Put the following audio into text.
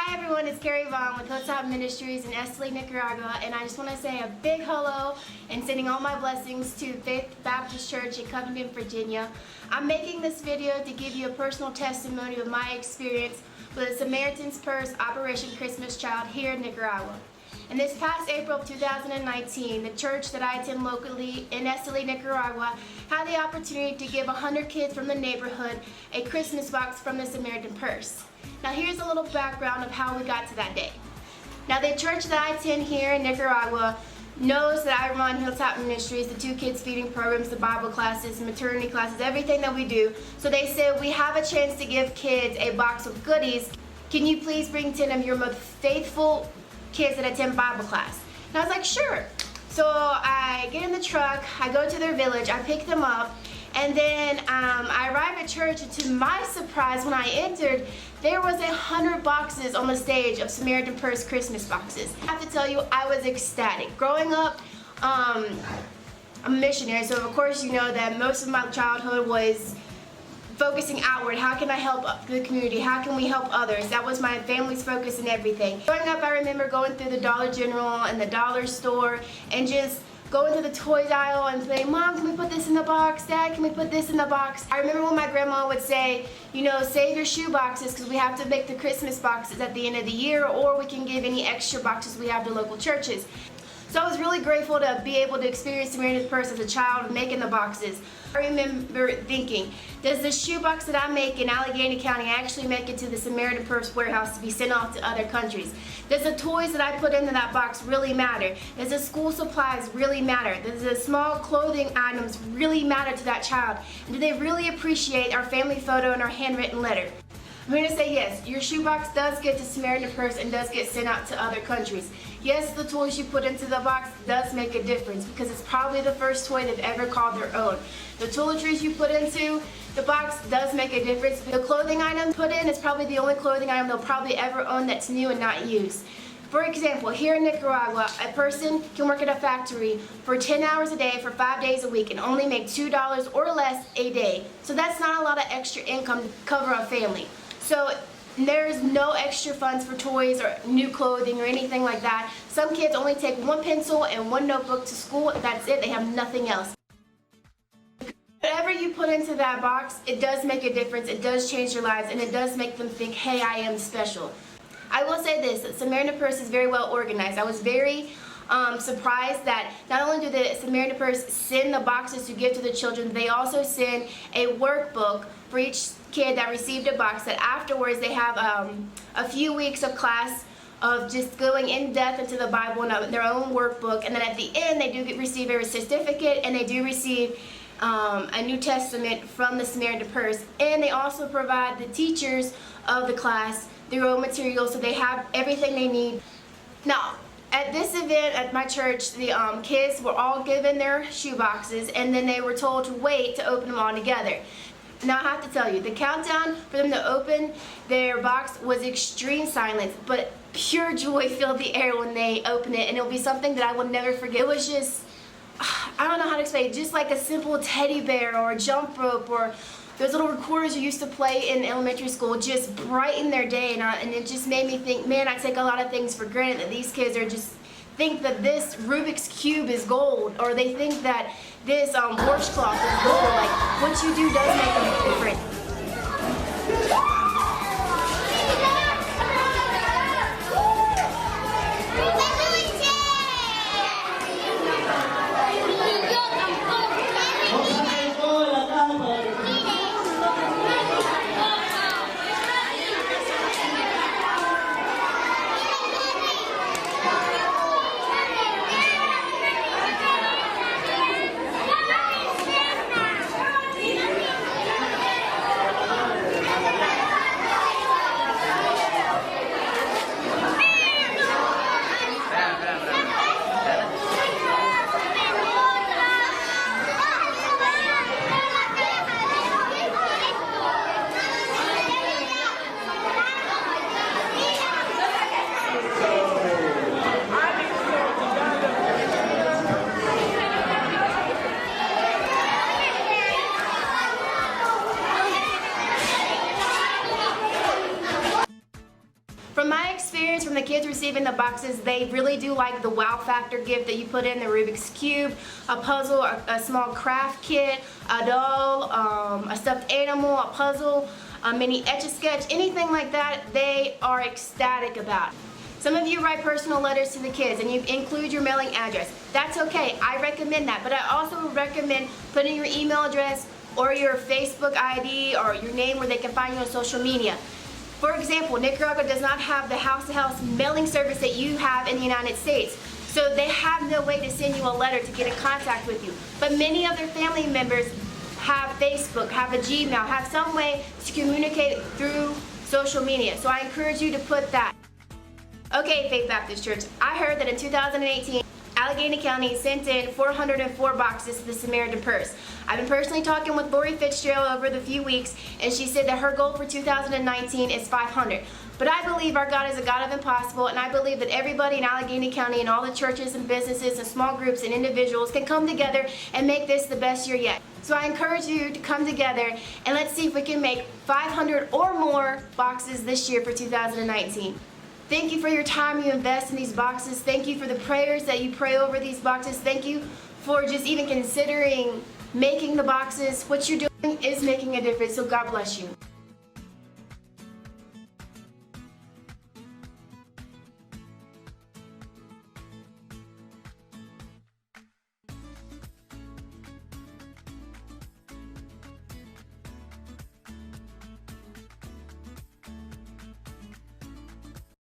Hi everyone, it's Carrie Vaughn with Hilltop Ministries in Esteli, Nicaragua, and I just want to say a big hello and sending all my blessings to Faith Baptist Church in Covington, Virginia. I'm making this video to give you a personal testimony of my experience with the Samaritan's Purse Operation Christmas Child here in Nicaragua. And this past April of 2019, the church that I attend locally in Esteli, Nicaragua, had the opportunity to give 100 kids from the neighborhood a Christmas box from the Samaritan Purse. Now here's a little background of how we got to that day. Now the church that I attend here in Nicaragua knows that I run Hilltop Ministries, the 2 kids feeding programs, the Bible classes, maternity classes, everything that we do. So they said, we have a chance to give kids a box of goodies. Can you please bring 10 of your most faithful kids that attend Bible class? And I was like, sure. So I get in the truck, I go to their village, I pick them up, and then I arrive at church, and to my surprise, when I entered, there was 100 boxes on the stage of Samaritan Purse Christmas boxes. I have to tell you, I was ecstatic. Growing up, I'm a missionary, so of course you know that most of my childhood was focusing outward. How can I help the community? How can we help others? That was my family's focus and everything. Growing up, I remember going through the Dollar General and the dollar store and just going to the toys aisle and saying, Mom, can we put this in the box? Dad, can we put this in the box? I remember when my grandma would say, you know, save your shoe boxes because we have to make the Christmas boxes at the end of the year, or we can give any extra boxes we have to local churches. So I was really grateful to be able to experience Samaritan's Purse as a child making the boxes. I remember thinking, does the shoebox that I make in Allegheny County actually make it to the Samaritan Purse warehouse to be sent off to other countries? Does the toys that I put into that box really matter? Does the school supplies really matter? Does the small clothing items really matter to that child? And do they really appreciate our family photo and our handwritten letter? I'm going to say yes, your shoebox does get to Samaritan Purse and does get sent out to other countries. Yes, the toys you put into the box does make a difference because it's probably the first toy they've ever called their own. The toiletries you put into the box does make a difference. The clothing item put in is probably the only clothing item they'll probably ever own that's new and not used. For example, here in Nicaragua, a person can work at a factory for 10 hours a day for 5 days a week and only make $2 or less a day. So that's not a lot of extra income to cover a family. So there's no extra funds for toys or new clothing or anything like that. Some kids only take 1 pencil and 1 notebook to school. That's it. They have nothing else. Whatever you put into that box, it does make a difference. It does change their lives, and it does make them think, hey, I am special. I will say this, that Samaritan Purse is very well organized. I was very surprised that not only do the Samaritan Purse send the boxes to give to the children, they also send a workbook for each kid that received a box, that afterwards they have a few weeks of class of just going in depth into the Bible and their own workbook, and then at the end they do receive a certificate, and they do receive a New Testament from the Samaritan Purse, and they also provide the teachers of the class their own materials, so they have everything they need. Now, at this event at my church, the kids were all given their shoe boxes, and then they were told to wait to open them all together. Now I have to tell you, the countdown for them to open their box was extreme silence, but pure joy filled the air when they opened it, and it'll be something that I will never forget. It was just, I don't know how to explain it, just like a simple teddy bear or a jump rope or those little recorders you used to play in elementary school just brightened their day, and it just made me think, man, I take a lot of things for granted, that these kids are just think that this Rubik's Cube is gold, or they think that this washcloth is gold. Like, what you do does make a difference. receiving the boxes, they really do like the wow factor gift that you put in, the Rubik's Cube, a puzzle, a small craft kit, a doll, a stuffed animal, a puzzle, a mini Etch-a-Sketch, anything like that, they are ecstatic about. Some of you write personal letters to the kids and you include your mailing address. That's okay, I recommend that, but I also recommend putting your email address or your Facebook ID or your name where they can find you on social media. For example, Nicaragua does not have the house-to-house mailing service that you have in the United States. So they have no way to send you a letter to get in contact with you. But many of their family members have Facebook, have a Gmail, have some way to communicate through social media. So I encourage you to put that. Okay, Faith Baptist Church, I heard that in 2018, Allegheny County sent in 404 boxes to the Sameritan Purse. I've been personally talking with Lori Fitzgerald over the few weeks, and she said that her goal for 2019 is 500. But I believe our God is a God of impossible, and I believe that everybody in Allegheny County and all the churches and businesses and small groups and individuals can come together and make this the best year yet. So I encourage you to come together and let's see if we can make 500 or more boxes this year for 2019. Thank you for your time you invest in these boxes. Thank you for the prayers that you pray over these boxes. Thank you for just even considering making the boxes. What you're doing is making a difference, so God bless you.